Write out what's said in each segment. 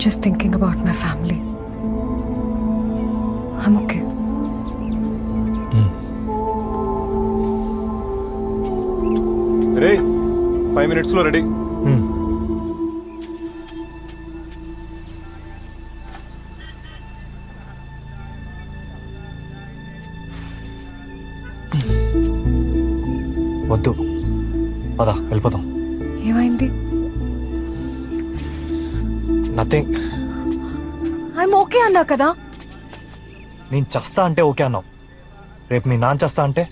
just thinking about my family. I'm okay. Ready? 5 minutes lo ready. వద్దు పదా వెళ్ళిపోతాం. ఏమైంది? నథింగ్. ఐఎమ్ ఓకే అన్నా కదా. నేను చస్తా అంటే ఓకే అన్నావు. రేపు మీ నాన్న చస్తా అంటే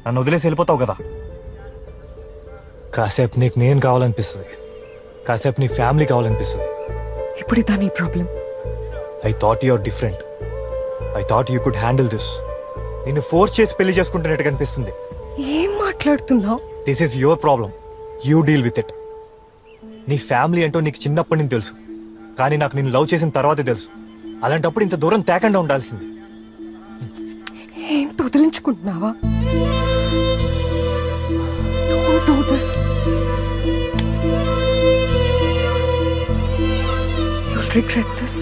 నన్ను వదిలేసి వెళ్ళిపోతావు కదా. కాసేపు నీకు నేను కావాలనిపిస్తుంది, కాసేపు నీ ఫ్యామిలీ కావాలనిపిస్తుంది. ఇప్పుడు ఇదా నీ problem? I thought you're different. I thought you could handle this. నిన్ను ఫోర్స్ చేసి పెళ్లి చేసుకుంటున్నట్టు కనిపిస్తుంది. ఏం మాట్లాడుతున్నావు? This is your problem. You deal with it. నీ ఫ్యామిలీ అంటూ నీకు చిన్నప్పటి నుంచి తెలుసు, కానీ నాకు నేను లవ్ చేసిన తర్వాతే తెలుసు. అలాంటప్పుడు ఇంత దూరం తేకుండా ఉండాల్సింది. ఏంటి వదిలించుకుంటున్నావా? Don't do this. You'll regret this.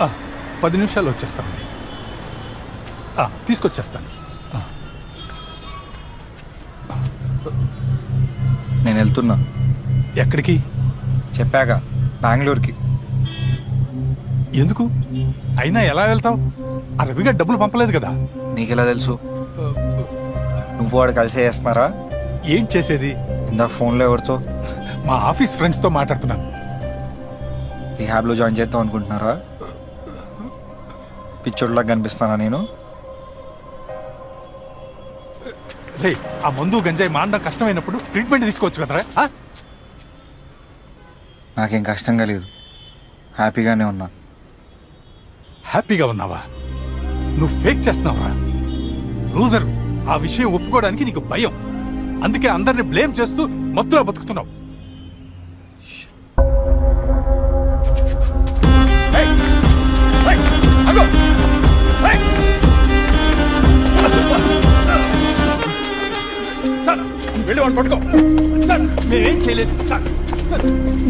ఆ, 10 నిమిషాలు వచ్చేస్తానండి. తీసుకొచ్చేస్తాను. నేను వెళ్తున్నా. ఎక్కడికి? చెప్పాగా, బెంగళూరుకి. ఎందుకు? అయినా ఎలా వెళ్తావు? ఆ రవిగా డబ్బులు పంపలేదు కదా. నీకెలా తెలుసు? నువ్వు వాడు కలిసి చేస్తున్నారా? ఏం చేసేది? ఇందాక ఫోన్లో ఎవరితో? మా ఆఫీస్ ఫ్రెండ్స్తో మాట్లాడుతున్నాను. రీహాబ్లో జాయిన్ చేద్దాం అనుకుంటున్నారా? పిచ్చోడ్లాగా కనిపిస్తున్నానా నేను? రే, ఆ మందు గంజాయి మానడం కష్టమైనప్పుడు ట్రీట్మెంట్ తీసుకోవచ్చు కదరా. నాకేం కష్టంగా లేదు, హ్యాపీగానే ఉన్నా. హ్యాపీగా ఉన్నావా? నువ్వు ఫేక్ చేస్తున్నావురా. లూజర్. ఆ విషయం ఒప్పుకోవడానికి నీకు భయం. అందుకే అందరిని బ్లేమ్ చేస్తూ మత్తులో బతుకుతున్నావు. ఏయ్! ఏయ్! ఆగు! ఏయ్! సార్, నువ్వు వెళ్ళి వాడిని పట్టుకో. సార్, మేమేం చేయలేదు సార్. సార్,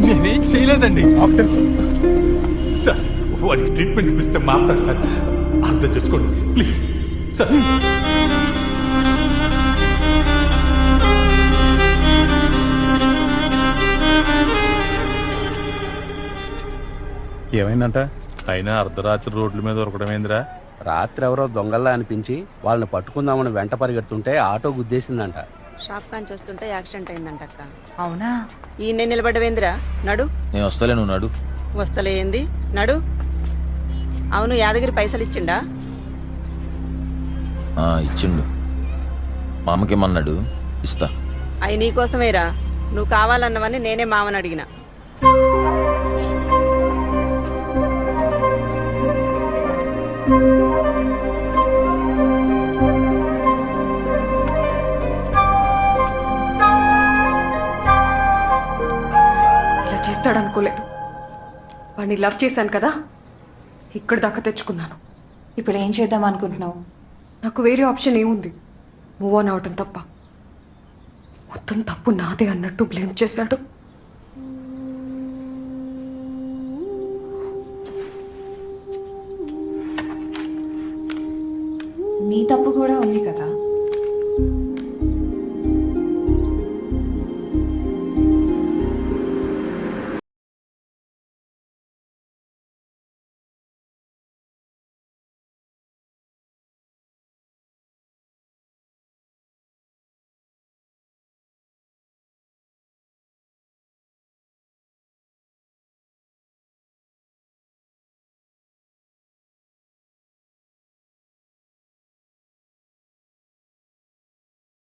మేమేం చేయలేదండి. మాకు తెలుసు సార్. వాడికి ట్రీట్మెంట్ ఇప్పిస్తే మారుతాడు సార్. అర్థం చేసుకోండి ప్లీజ్ సార్. ఏమైందంట? అయినా అర్ధరాత్రి రోడ్ల మీద దొరకడమేందిరా? రాత్రి ఎవరో దొంగల్లా అనిపించి వాళ్ళని పట్టుకుందామని వెంట పరిగెడుతుంటే ఆటో గుద్దేసిందంట. షాప్ కాంచి వస్తుంటే యాక్సిడెంట్ అయిందంట అక్క. అవునా? ఈయన నిలబడ్డవేందిరా? నడు. నేను వస్తలే, నువ్వు నడు. వస్తలే ఏంది? నడు. అవును, యాదగిరి పైసలు ఇచ్చిండా? ఇచ్చిండు. మా అమ్మకేమన్నాడు? ఇస్తా. అవి నీకోసమేరా. నువ్వు కావాలన్నవని నేనే మామని అడిగిన. ఇలా చేస్తాడనుకోలేదు. వాడిని లవ్ చేశాను కదా, ఇక్కడ దాకా తెచ్చుకున్నాను. ఇప్పుడు ఏం చేద్దాం అనుకుంటున్నావు? నాకు వేరే ఆప్షన్ ఏముంది? మూవ్ ఆన్ అవటం తప్ప. మొత్తం తప్పు నాదే అన్నట్టు బ్లేమ్ చేశాడు. నీ తప్పు కూడా ఉంది కదా.